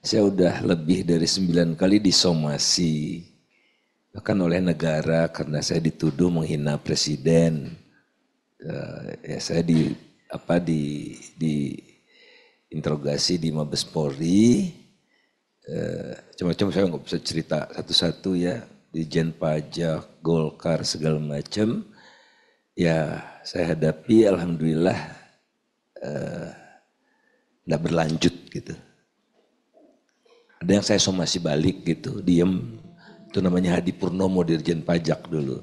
Saya udah lebih dari 9 kali disomasi, bahkan oleh negara karena saya dituduh menghina presiden. Ya saya di interogasi di Mabes Polri, macam-macam saya nggak bisa cerita satu-satu ya, Dirjen Pajak, Golkar segala macam. Ya saya hadapi, alhamdulillah nggak berlanjut gitu. Ada yang saya somasi balik gitu, diem. Itu namanya Hadi Purnomo, Dirjen Pajak dulu.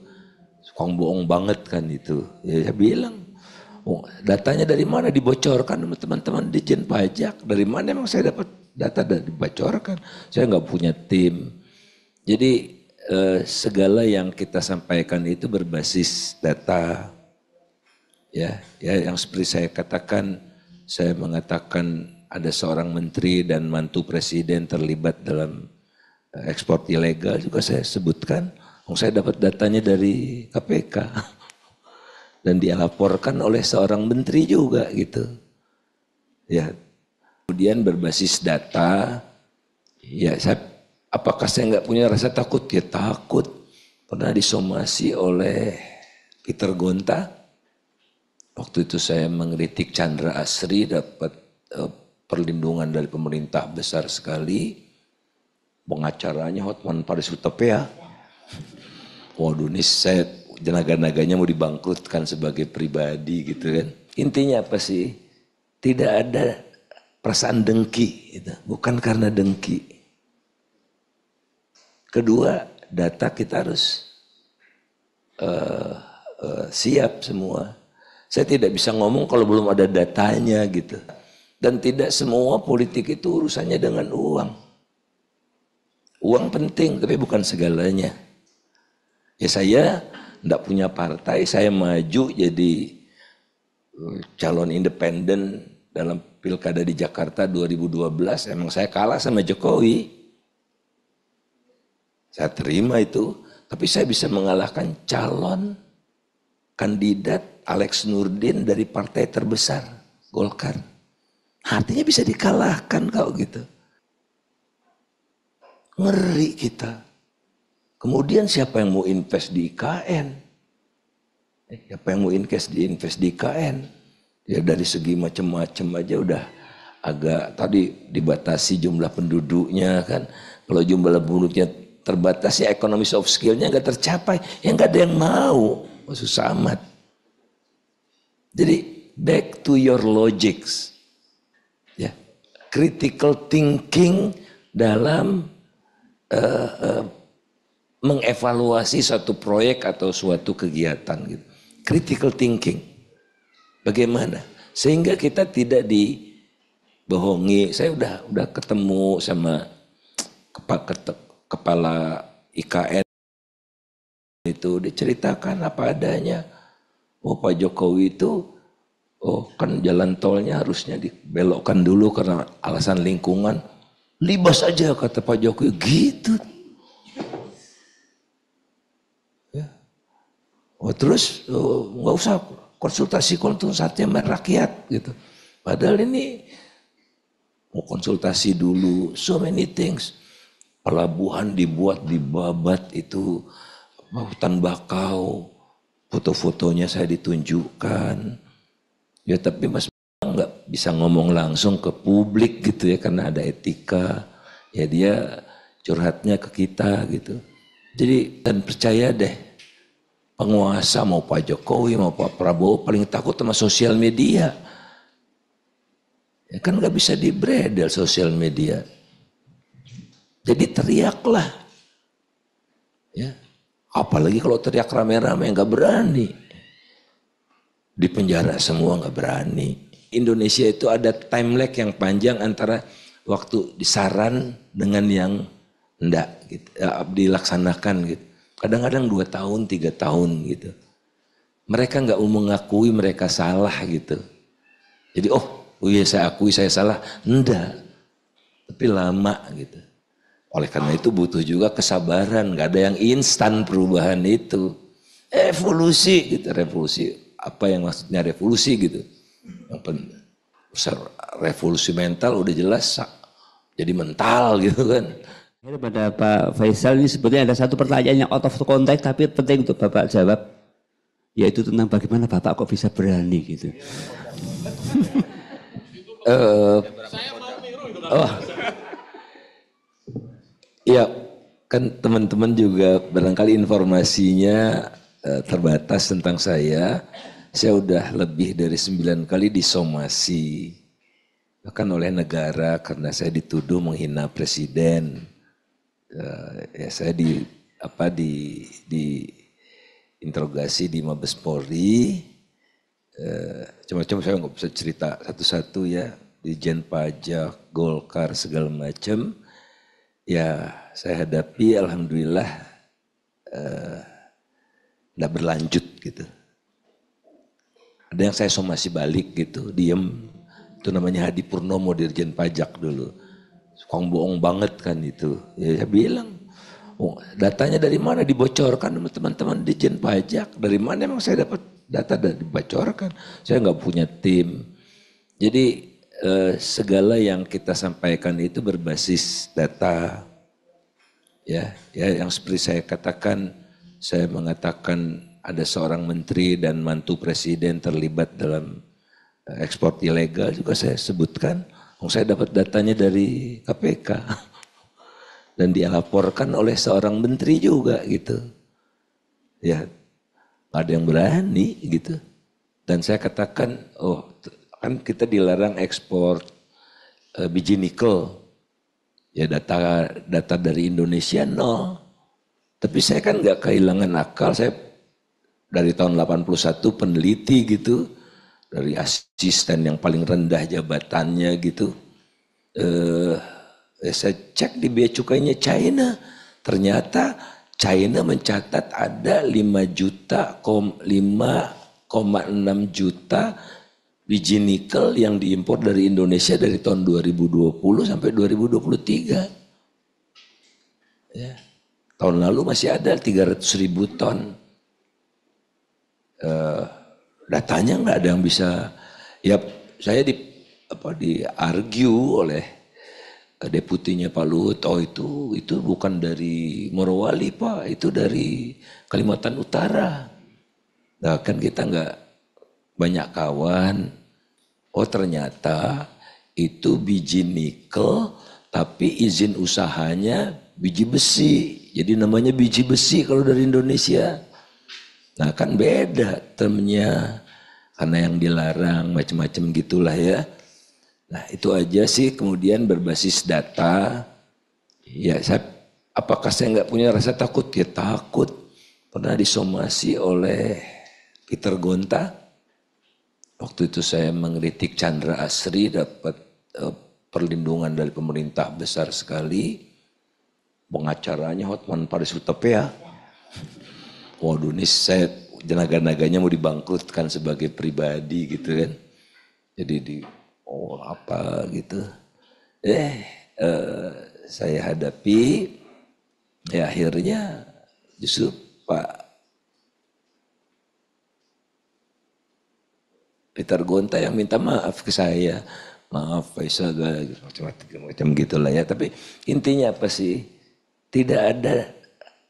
Suka bohong banget kan itu. Ya saya bilang, oh, datanya dari mana dibocorkan sama teman-teman Dirjen Pajak? Dari mana emang saya dapat data dibocorkan? Saya nggak punya tim. Jadi segala yang kita sampaikan itu berbasis data. Ya yang seperti saya katakan, saya mengatakan ada seorang menteri dan mantu presiden terlibat dalam ekspor ilegal juga saya sebutkan. Saya dapat datanya dari KPK dan dilaporkan oleh seorang menteri juga gitu. Ya, kemudian berbasis data. Ya, apakah saya nggak punya rasa takut? Ya takut. Pernah disomasi oleh Peter Gonta. Waktu itu saya mengkritik Chandra Asri, dapat perlindungan dari pemerintah besar sekali. Pengacaranya Hotman Paris Hutapea. Waduh, ini saya naga-naganya mau dibangkrutkan sebagai pribadi gitu kan. Intinya apa sih? Tidak ada perasaan dengki, gitu. Bukan karena dengki. Kedua, data kita harus siap semua. Saya tidak bisa ngomong kalau belum ada datanya gitu. Dan tidak semua politik itu urusannya dengan uang. Uang penting tapi bukan segalanya. Ya saya tidak punya partai, saya maju jadi calon independen dalam pilkada di Jakarta 2012. Emang saya kalah sama Jokowi. Saya terima itu, tapi saya bisa mengalahkan calon kandidat Alex Nurdin dari partai terbesar, Golkar. Artinya bisa dikalahkan kau gitu. Ngeri kita. Kemudian siapa yang mau invest di IKN? Siapa yang mau invest di IKN? Ya dari segi macam-macam aja udah agak tadi dibatasi jumlah penduduknya kan. Kalau jumlah penduduknya terbatas ya economies of skill-nya nggak tercapai. Ya nggak ada yang mau. Susah amat. Jadi back to your logics. Ya, critical thinking dalam mengevaluasi suatu proyek atau suatu kegiatan gitu. Critical thinking. Bagaimana? Sehingga kita tidak dibohongi. Saya udah ketemu sama kepala IKN itu, diceritakan apa adanya. Oh Pak Jokowi itu, oh kan jalan tolnya harusnya dibelokkan dulu karena alasan lingkungan. Libas aja kata Pak Jokowi, gitu. Ya. Oh terus nggak usah konsultasi sama rakyat gitu. Padahal ini mau konsultasi dulu, so many things. Pelabuhan dibuat di Babat itu, hutan bakau. Foto-fotonya saya ditunjukkan. Ya tapi Mas nggak bisa ngomong langsung ke publik gitu ya karena ada etika. Ya dia curhatnya ke kita gitu. Jadi dan percaya deh, penguasa mau Pak Jokowi mau Pak Prabowo paling takut sama sosial media. Ya kan nggak bisa dibredel sosial media. Jadi teriaklah. Ya. Apalagi kalau teriak rame-rame nggak berani. Di penjara semua nggak berani. Indonesia itu ada time lag yang panjang antara waktu disaran dengan yang enggak gitu, dilaksanakan gitu. Kadang-kadang 2 tahun, 3 tahun gitu. Mereka nggak mau mengakui mereka salah gitu. Jadi oh iya saya akui saya salah. Enggak. Tapi lama gitu. Oleh karena itu butuh juga kesabaran, gak ada yang instan perubahan itu. Evolusi gitu, revolusi. Apa yang maksudnya revolusi gitu. Revolusi mental udah jelas jadi mental gitu kan. Pada Pak Faisal ini sebetulnya ada satu pertanyaan yang out of context tapi penting untuk Bapak jawab, yaitu tentang bagaimana Bapak kok bisa berani gitu. Oh, ya kan teman-teman juga barangkali informasinya terbatas tentang saya. Saya udah lebih dari 9 kali disomasi bahkan oleh negara karena saya dituduh menghina presiden. Ya saya di interogasi di Mabes Polri. Cuma saya nggak bisa cerita satu-satu ya, Dijen Pajak, Golkar segala macam. Ya saya hadapi, alhamdulillah nggak berlanjut gitu. Ada yang saya somasi balik gitu, diem. Itu namanya Hadi Purnomo, Dirjen Pajak dulu. Suka bohong banget kan itu. Ya saya bilang, oh, datanya dari mana dibocorkan sama teman-teman Dirjen Pajak? Dari mana emang saya dapat data dan dibocorkan? Saya nggak punya tim. Jadi segala yang kita sampaikan itu berbasis data. Ya yang seperti saya katakan, saya mengatakan ada seorang menteri dan mantu presiden terlibat dalam ekspor ilegal juga saya sebutkan. Saya dapat datanya dari KPK dan dia laporkan oleh seorang menteri juga gitu. Ya, ada yang berani gitu. Dan saya katakan, oh kan kita dilarang ekspor biji nikel. Ya data dari Indonesia nol. Tapi saya kan nggak kehilangan akal. Saya dari tahun 81 peneliti gitu. Dari asisten yang paling rendah jabatannya gitu. Saya cek di bea cukainya China. Ternyata China mencatat ada 5,6 juta biji nikel yang diimpor dari Indonesia dari tahun 2020 sampai 2023. Ya. Tahun lalu masih ada 300.000 ton. Datanya nggak ada yang bisa. Ya saya di-argue oleh deputinya Pak Luhut, oh itu bukan dari Morowali Pak, itu dari Kalimantan Utara. Nah kan kita nggak banyak kawan. Oh ternyata itu biji nikel tapi izin usahanya biji besi. Jadi namanya biji besi kalau dari Indonesia. Nah kan beda termnya karena yang dilarang macam-macam gitulah ya. Nah itu aja sih, kemudian berbasis data. Ya apakah saya nggak punya rasa takut? Ya takut. Pernah disomasi oleh Peter Gonta. Waktu itu saya mengkritik Chandra Asri dapat perlindungan dari pemerintah besar sekali. Pengacaranya Hotman Paris Hutapea. Waduh ini saya naga-naganya mau dibangkrutkan sebagai pribadi gitu kan. Jadi apa gitu. Saya hadapi, ya akhirnya justru Pak Peter Gonta yang minta maaf ke saya. Maaf Faisal, macam-macam gitulah ya. Tapi intinya apa sih? Tidak ada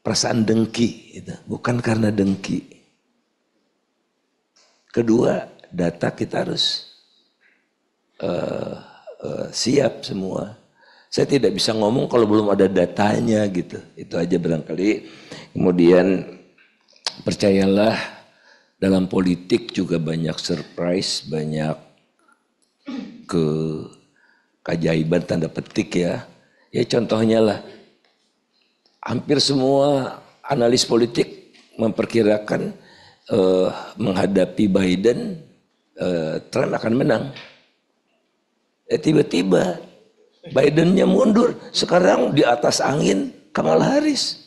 perasaan dengki, gitu. Bukan karena dengki. Kedua, data kita harus siap semua. Saya tidak bisa ngomong kalau belum ada datanya gitu. Itu aja barangkali. Kemudian percayalah dalam politik juga banyak surprise, banyak keajaiban tanda petik ya. Ya contohnya lah. Hampir semua analis politik memperkirakan menghadapi Biden, Trump akan menang. Tiba-tiba Bidennya mundur. Sekarang di atas angin Kamala Harris.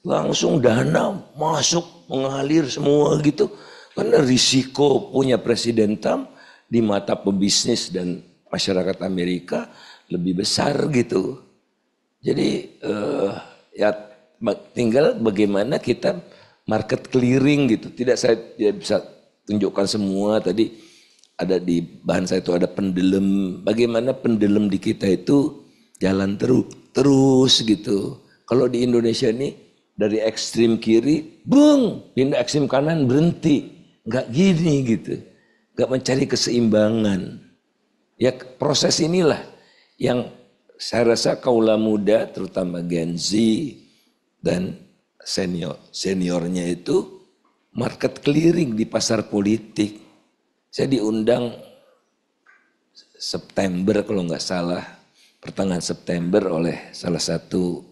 Langsung dana masuk mengalir semua gitu. Karena risiko punya Presiden Trump di mata pebisnis dan masyarakat Amerika lebih besar gitu. Jadi ya tinggal bagaimana kita market clearing gitu. Tidak saya tidak bisa tunjukkan semua tadi ada di bahan saya itu ada pendelem. Bagaimana pendelem di kita itu jalan terus gitu. Kalau di Indonesia ini dari ekstrim kiri, bung, pindah ekstrim kanan berhenti, nggak gini gitu, nggak mencari keseimbangan. Ya proses inilah yang saya rasa kaula muda, terutama Gen Z dan seniornya itu market clearing di pasar politik. Saya diundang September kalau nggak salah, pertengahan September oleh salah satu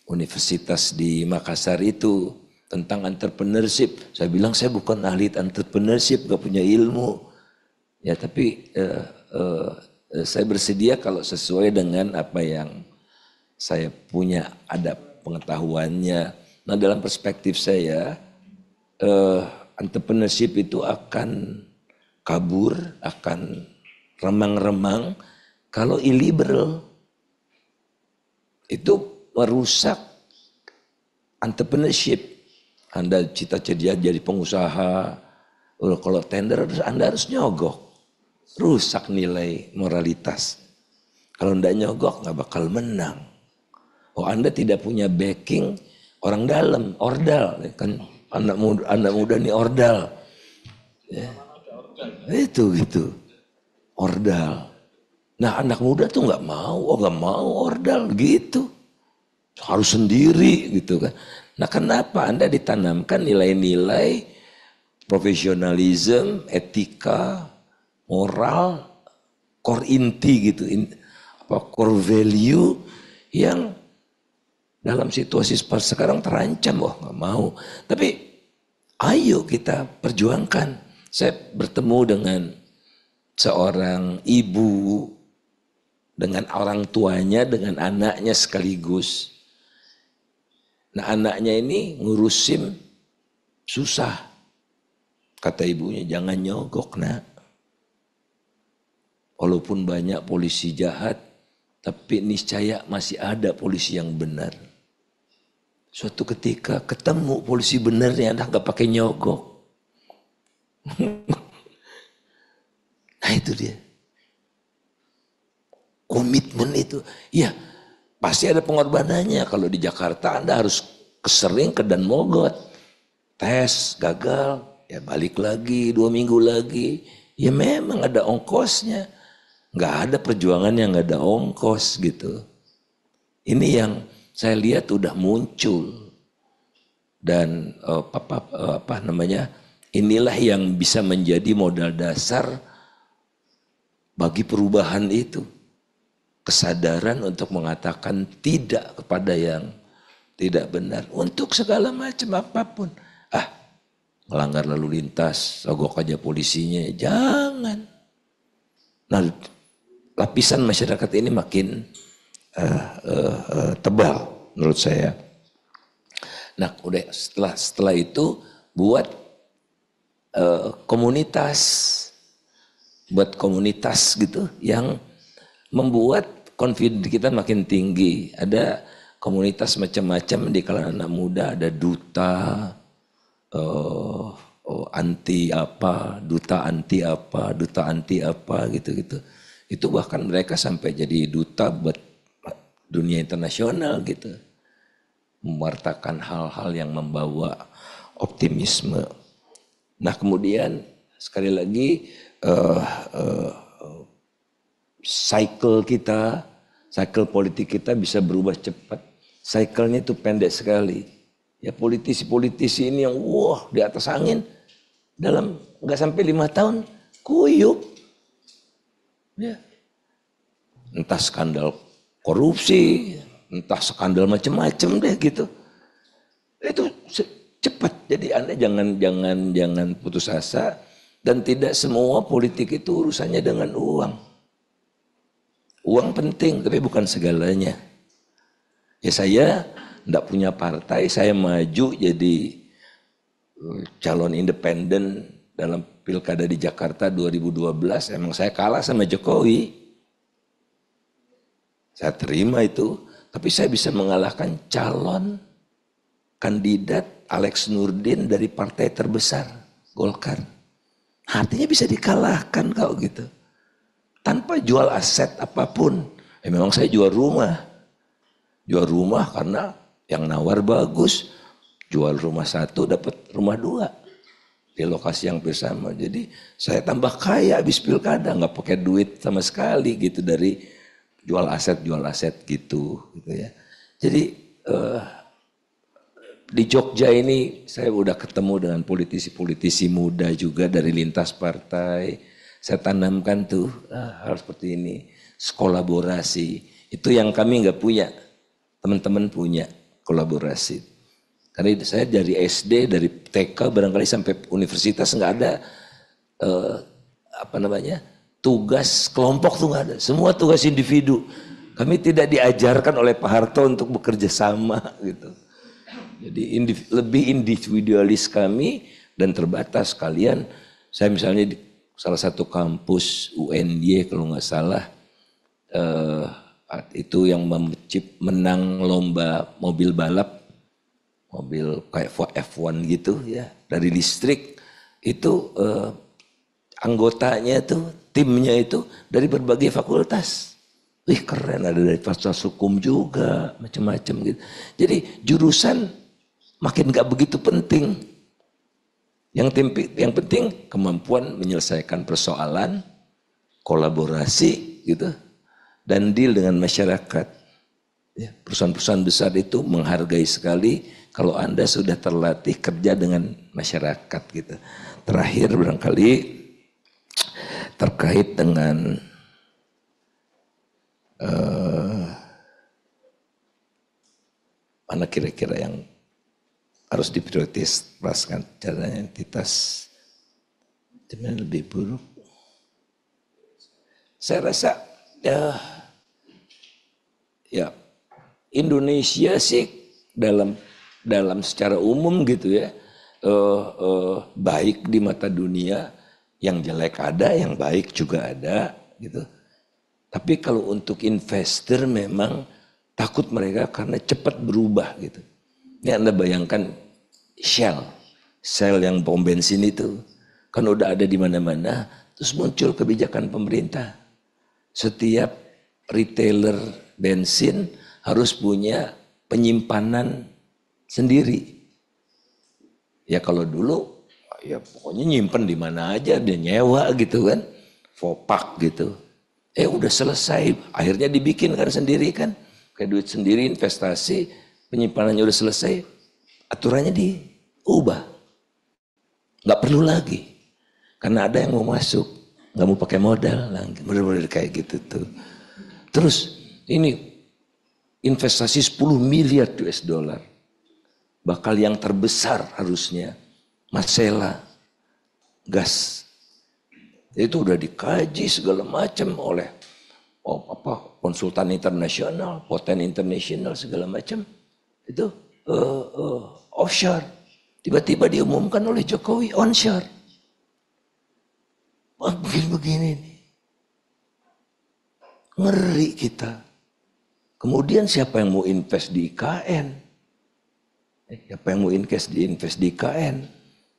universitas di Makassar itu tentang entrepreneurship. Saya bilang saya bukan ahli entrepreneurship, gak punya ilmu. Ya tapi saya bersedia kalau sesuai dengan apa yang saya punya, ada pengetahuannya. Nah dalam perspektif saya, entrepreneurship itu akan kabur, akan remang-remang kalau illiberal. Itu merusak entrepreneurship. Anda cita-cita jadi pengusaha, kalau tender Anda harus nyogok. Rusak nilai moralitas. Kalau enggak nyogok nggak bakal menang. Oh Anda tidak punya backing orang dalam, ordal. Kan anak muda nih ordal. Ya. Itu gitu. Ordal. Nah anak muda tuh nggak mau ordal gitu. Harus sendiri gitu kan. Nah kenapa Anda ditanamkan nilai-nilai profesionalisme, etika, moral, core inti gitu, core value yang dalam situasi seperti sekarang terancam. Wah nggak mau. Tapi ayo kita perjuangkan. Saya bertemu dengan seorang ibu, dengan orang tuanya, dengan anaknya sekaligus. Nah anaknya ini ngurusin susah. Kata ibunya jangan nyogok nak. Walaupun banyak polisi jahat, tapi niscaya masih ada polisi yang benar. Suatu ketika ketemu polisi benernya, Anda nggak pakai nyogok. Nah itu dia. Komitmen itu. Ya pasti ada pengorbanannya. Kalau di Jakarta Anda harus kesering ke Dan Mogot. Tes, gagal, ya balik lagi 2 minggu lagi. Ya memang ada ongkosnya. Nggak ada perjuangan yang nggak ada ongkos gitu. Ini yang saya lihat udah muncul. Dan inilah yang bisa menjadi modal dasar bagi perubahan itu. Kesadaran untuk mengatakan tidak kepada yang tidak benar. Untuk segala macam apapun. Melanggar lalu lintas, sogok aja polisinya. Jangan. Nah, lapisan masyarakat ini makin tebal menurut saya. Nah, udah setelah itu buat komunitas gitu yang membuat confidence kita makin tinggi. Ada komunitas macam-macam di kalangan anak muda, ada duta anti apa, duta anti apa, duta anti apa gitu-gitu. Itu bahkan mereka sampai jadi duta buat dunia internasional gitu. Mewartakan hal-hal yang membawa optimisme. Nah kemudian sekali lagi cycle politik kita bisa berubah cepat. Cycle-nya itu pendek sekali. Ya politisi-politisi ini yang di atas angin dalam nggak sampai 5 tahun kuyup. Ya. Entah skandal korupsi, entah skandal macam-macam deh gitu. Itu cepat. Jadi Anda jangan putus asa dan tidak semua politik itu urusannya dengan uang. Uang penting tapi bukan segalanya. Ya saya enggak punya partai, saya maju jadi calon independen dalam pilkada di Jakarta 2012, emang saya kalah sama Jokowi. Saya terima itu, tapi saya bisa mengalahkan calon kandidat Alex Nurdin dari partai terbesar, Golkar. Artinya bisa dikalahkan kau gitu. Tanpa jual aset apapun. Ya memang saya jual rumah karena yang nawar bagus, jual rumah 1 dapat rumah 2 di lokasi yang bersama. Jadi saya tambah kaya habis pilkada, nggak pakai duit sama sekali gitu dari jual aset gitu ya. Jadi di Jogja ini saya udah ketemu dengan politisi-politisi muda juga dari lintas partai. Saya tanamkan tuh hal seperti ini, kolaborasi. Itu yang kami nggak punya, teman-teman punya kolaborasi. Karena saya dari SD, dari TK barangkali sampai universitas nggak ada tugas kelompok tuh nggak ada. Semua tugas individu. Kami tidak diajarkan oleh Pak Harto untuk bekerja sama gitu. Jadi lebih individualis kami dan terbatas kalian. Saya misalnya di salah satu kampus UNY kalau nggak salah itu yang menang lomba mobil balap, mobil kayak F1 gitu ya dari listrik itu anggotanya tuh timnya itu dari berbagai fakultas. Wih keren, ada dari fakultas hukum juga macam-macam gitu. Jadi jurusan makin gak begitu penting. Yang penting kemampuan menyelesaikan persoalan, kolaborasi gitu, dan deal dengan masyarakat. Ya, perusahaan-perusahaan besar itu menghargai sekali kalau Anda sudah terlatih kerja dengan masyarakat gitu. Terakhir barangkali terkait dengan mana kira-kira yang harus diprioritaskan cara entitas dengan lebih buruk. Saya rasa ya Indonesia sih dalam secara umum gitu ya baik di mata dunia, yang jelek ada, yang baik juga ada gitu. Tapi kalau untuk investor memang takut mereka karena cepat berubah gitu. Ini Anda bayangkan Shell yang pom bensin itu kan udah ada di mana-mana, terus muncul kebijakan pemerintah. Setiap retailer bensin harus punya penyimpanan sendiri. Ya kalau dulu ya pokoknya nyimpen di mana aja, dia nyewa gitu kan, fopak gitu. Udah selesai, akhirnya dibikin kan sendiri kan, kayak duit sendiri, investasi, penyimpanannya udah selesai, aturannya diubah, nggak perlu lagi, karena ada yang mau masuk, nggak mau pakai modal, modal kayak gitu tuh. Terus ini investasi 10 miliar US dollar, bakal yang terbesar harusnya, Masela, gas. Itu udah dikaji segala macam oleh konsultan internasional, poten internasional segala macam. Itu offshore. Tiba-tiba diumumkan oleh Jokowi onshore. Begini-begini nih. Ngeri kita. Kemudian siapa yang mau invest di IKN? Siapa yang mau invest di IKN?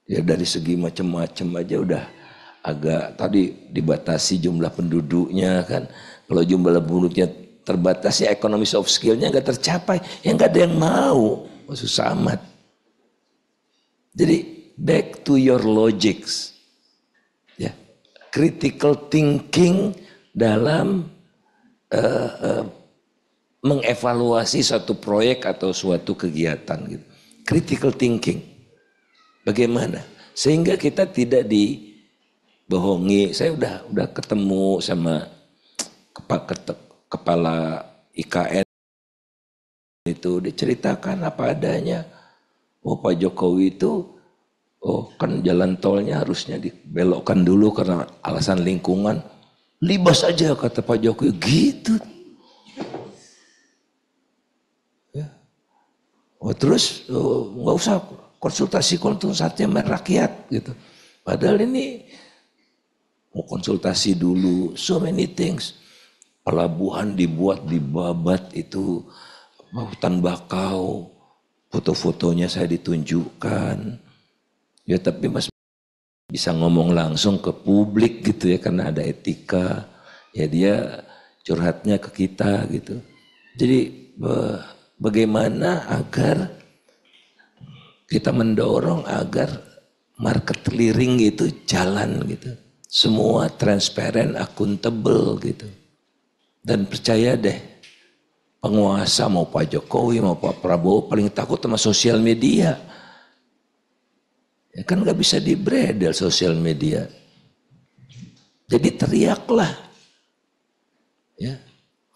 Ya dari segi macam-macam aja udah agak tadi dibatasi jumlah penduduknya kan. Kalau jumlah penduduknya terbatas ya economies of skill-nya nggak tercapai. Ya nggak ada yang mau. Susah amat. Jadi back to your logics. Ya, critical thinking dalam mengevaluasi suatu proyek atau suatu kegiatan gitu. Critical thinking. Bagaimana? Sehingga kita tidak dibohongi. Saya udah ketemu sama kepala IKN itu, diceritakan apa adanya. Pak Jokowi itu kan jalan tolnya harusnya dibelokkan dulu karena alasan lingkungan. Libas aja kata Pak Jokowi gitu. Ya. Terus nggak usah konsultasi sama rakyat gitu. Padahal ini mau konsultasi dulu, so many things. Pelabuhan dibuat di Babat itu, hutan bakau, foto-fotonya saya ditunjukkan. Ya tapi Mas bisa ngomong langsung ke publik gitu ya karena ada etika. Ya dia curhatnya ke kita gitu. Jadi bagaimana agar kita mendorong agar market clearing itu jalan gitu. Semua transparan, akuntabel gitu. Dan percaya deh, penguasa mau Pak Jokowi mau Pak Prabowo paling takut sama sosial media. Ya kan gak bisa dibredel sosial media. Jadi teriaklah. Ya.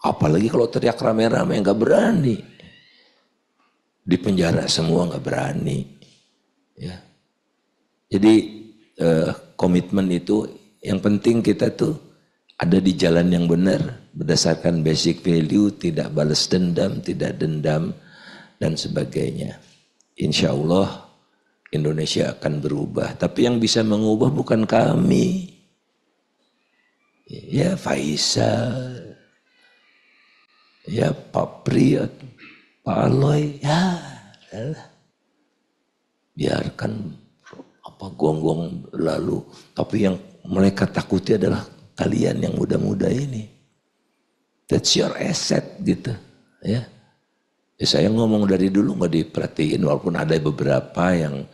Apalagi kalau teriak rame-rame gak berani. Di penjara semua gak berani. Ya. Jadi komitmen itu yang penting kita tuh ada di jalan yang benar. Berdasarkan basic value, tidak balas dendam, tidak dendam dan sebagainya. Insya Allah Indonesia akan berubah. Tapi yang bisa mengubah bukan kami. Ya Faisal, ya Pak Priot, Pak Aloy, ya biarkan apa gonggong lalu. Tapi yang mereka takuti adalah kalian yang muda-muda ini. That's your asset gitu, ya. Saya ngomong dari dulu nggak diperhatiin, walaupun ada beberapa yang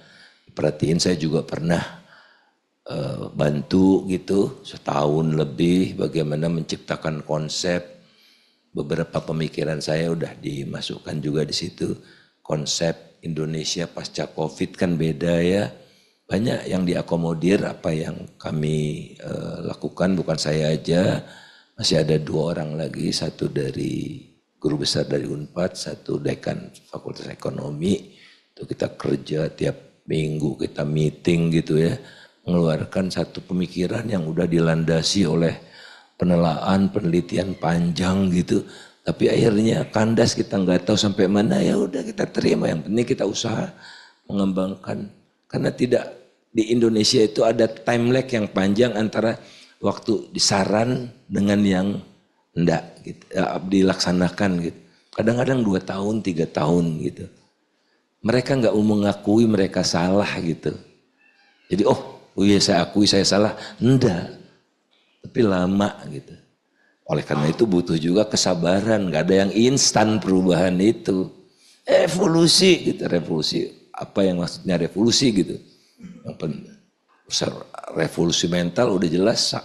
perhatiin. Saya juga pernah bantu gitu setahun lebih bagaimana menciptakan konsep. Beberapa pemikiran saya udah dimasukkan juga di situ. Konsep Indonesia pasca Covid kan beda ya. Banyak yang diakomodir apa yang kami lakukan, bukan saya aja. Masih ada 2 orang lagi, satu dari guru besar dari Unpad, satu dekan Fakultas Ekonomi. Itu kita kerja tiap minggu, kita meeting gitu ya. Mengeluarkan satu pemikiran yang udah dilandasi oleh penelitian panjang gitu. Tapi akhirnya kandas, kita nggak tahu sampai mana, ya udah kita terima. Yang penting kita usaha mengembangkan. Karena tidak di Indonesia itu ada time lag yang panjang antara waktu disaran dengan yang enggak gitu, dilaksanakan gitu. Kadang-kadang 2 tahun, 3 tahun gitu. Mereka nggak mau mengakui mereka salah gitu. Jadi iya saya akui saya salah. Enggak. Tapi lama gitu. Oleh karena itu butuh juga kesabaran. Gak ada yang instan perubahan itu. Evolusi gitu. Revolusi. Apa yang maksudnya revolusi gitu. Revolusi mental udah jelas.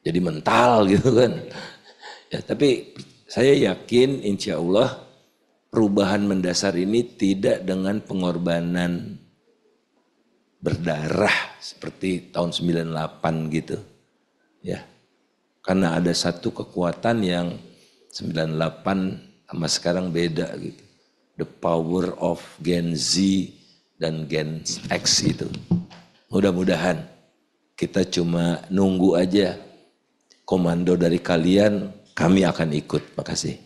Jadi mental gitu kan. Ya, tapi saya yakin insya Allah perubahan mendasar ini tidak dengan pengorbanan berdarah seperti tahun 98 gitu. Ya. Karena ada satu kekuatan yang 98 sama sekarang beda gitu. The power of Gen Z dan Gen X itu. Mudah-mudahan kita cuma nunggu aja komando dari kalian, kami akan ikut. Makasih.